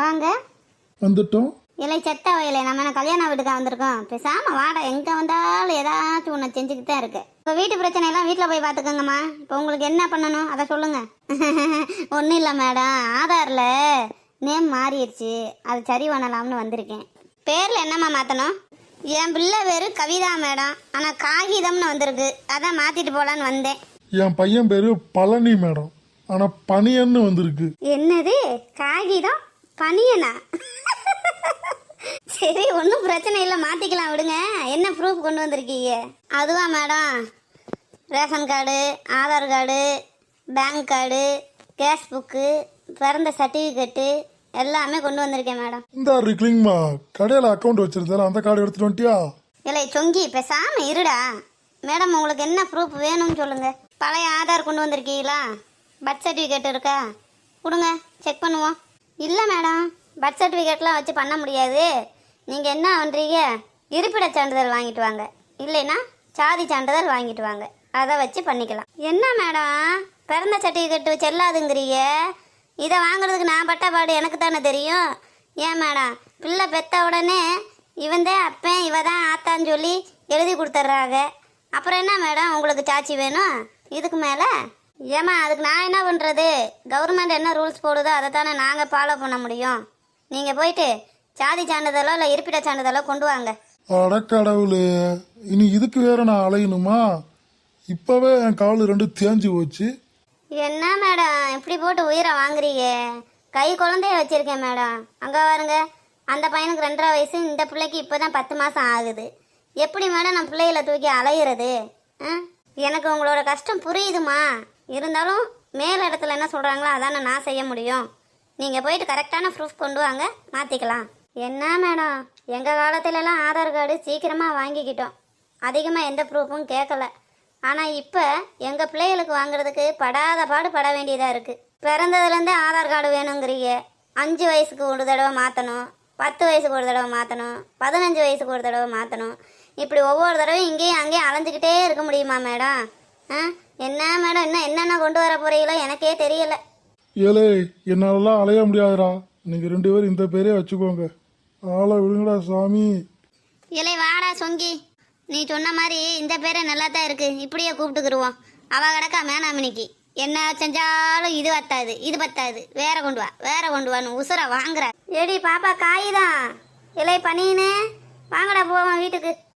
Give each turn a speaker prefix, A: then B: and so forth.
A: வாங்க.
B: வந்துட்டோம்.
A: இல்லை செத்த வயலே, நம்ம என்ன கல்யாண வீட்டுக்கா வந்திருக்கோம்? பேசாம வாடா, எங்க வந்தாலும் ஏதாச்சும் ஒன்று செஞ்சுக்கிட்டு தான் இருக்கு. இப்போ வீட்டு பிரச்சனை எல்லாம் வீட்டில் போய் பார்த்துக்கோங்கம்மா. இப்போ உங்களுக்கு என்ன பண்ணணும் அதை சொல்லுங்க. ஒன்றும் இல்லை மேடம், ஆதாரில் நேம் மாறிடுச்சு, அது சரி பண்ணலாம்னு வந்திருக்கேன். பேரில் என்னம்மா மாற்றணும்? என் பிள்ளை பேர் கவிதா மேடம், ஆனால் காகிதம்னு வந்திருக்கு, அதான் மாற்றிட்டு போகலான்னு வந்தேன்.
B: என் பையன் பேரு பழனி மேடம், ஆனா பனியன்னு வந்திருக்கு.
A: என்னது காகிதம் பனியனா? சரி, ஒன்றும் பிரச்சனை இல்லை, மாற்றிக்கலாம் விடுங்க. என்ன ப்ரூஃப் கொண்டு வந்திருக்கீங்க? அதுவா madam, ration card, Aadhaar card, bank card, cash book, பிறந்த சர்டிஃபிகேட்டு எல்லாமே கொண்டு வந்திருக்கேன் மேடம்.
B: இந்த இருக்கீங்கம்மா, கடையில் அக்கௌண்ட் வச்சிருந்தாலும் அந்த கார்டு எடுத்துட்டு வந்துட்டியா?
A: இல்லை சொங்கி, பேசாம இருடா. மேடம் உங்களுக்கு என்ன ப்ரூஃப் வேணும்னு சொல்லுங்க. பழைய ஆதார் கொண்டு வந்திருக்கீங்களா? பர்த் சர்டிஃபிகேட் இருக்கா? கொடுங்க, செக் பண்ணுவோம். இல்லை மேடம், பர்த் சர்டிஃபிகேட்லாம் வச்சு பண்ண முடியாது. நீங்கள் என்ன பண்ணுறீங்க, இருப்பிட சான்றிதழ் வாங்கிட்டு வாங்க, இல்லைன்னா சாதி சான்றிதழ் வாங்கிட்டு வாங்க, அதை வச்சு பண்ணிக்கலாம். என்ன மேடம் பிறந்த சர்டிஃபிகேட் செல்லாதுங்கிறீங்க? இதை வாங்குறதுக்கு நான் பட்ட பாடு எனக்கு தானே தெரியும். ஏன் மேடம், பிள்ளை பெற்ற உடனே இவன்தான் அப்பன் இவ தான் ஆத்தான்னு சொல்லி எழுதி கொடுத்துட்றாங்க. அப்புறம் என்ன மேடம் உங்களுக்கு சாட்சி வேணும் இதுக்கு மேலே? ஏம்மா அதுக்கு நான் என்ன பண்ணுறது? கவர்மெண்ட் என்ன ரூல்ஸ் போடுதோ அதை தானே நாங்கள் ஃபாலோ பண்ண முடியும். நீங்கள் போயிட்டு சாதி சான்றிதழோ இல்லை இருப்பிட சான்றிதழோ கொண்டு வாங்க.
B: அடக்கடவுளே, இனி இதுக்கு வேற நான் அலையணுமா? இப்பவே என் கால் ரெண்டு தேஞ்சு போச்சு.
A: என்ன மேடம் இப்படி போட்டு உயிரை வாங்குறீங்க? கை குழந்தைய வச்சிருக்கேன் மேடம். அங்கே பாருங்க, அந்த பையனுக்கு 2.5 வயசு, இந்த பிள்ளைக்கு இப்போ தான் 10 மாதம் ஆகுது. எப்படி மேடம் நான் பிள்ளைகளை தூக்கி அலையிறது? எனக்கு உங்களோட கஷ்டம் புரியுதுமா. இருந்தாலும் மேல் இடத்துல என்ன சொல்கிறாங்களோ அதானே நான் செய்ய முடியும். நீங்கள் போயிட்டு கரெக்டான ப்ரூஃப் கொண்டு வாங்க, மாற்றிக்கலாம். என்ன மேடம், எங்கள் காலத்துலலாம் ஆதார் கார்டு சீக்கிரமாக வாங்கிக்கிட்டோம், அதிகமாக எந்த ப்ரூஃபும் கேட்கல. ஆனால் இப்போ எங்கள் பிள்ளைகளுக்கு வாங்குறதுக்கு படாத பாடு பட வேண்டியதாக இருக்குது. பிறந்ததுலேருந்தே ஆதார் கார்டு வேணுங்கிறீங்க. 5 வயசுக்கு ஒரு தடவை மாற்றணும், 10 வயசுக்கு ஒரு தடவை மாற்றணும், 15 வயசுக்கு ஒரு தடவை மாற்றணும். இப்படி ஒவ்வொரு தடவையும் இங்கேயும் அங்கேயும் அலைஞ்சிக்கிட்டே இருக்க முடியுமா மேடம்? என்ன மேடம், இன்னும் என்னென்ன கொண்டு வர போறீங்களோ எனக்கே தெரியலை.
B: ஏலே, என்னாலலாம் அலைய முடியாதுடா. நீங்கள் 2 பேரும் இந்த பேரே வச்சுக்கோங்க. ஆளை விடுங்கடா சாமி.
A: இலை வாடா சொங்கி, நீ சொன்ன மாதிரி இந்த பேரே நல்லா தான் இருக்கு, இப்படியே கூப்பிட்டுக்குருவோம். அவ கிடக்கா மேனாமினிக்கு என்ன செஞ்சாலும் இது பத்தாது இது பத்தாது, வேற கொண்டு வா வேற கொண்டு வான்னு உசுர வாங்குற. ஏடி பாப்பா காய்தான், இலை பனின்னு வாங்கடா போவோம் வீட்டுக்கு.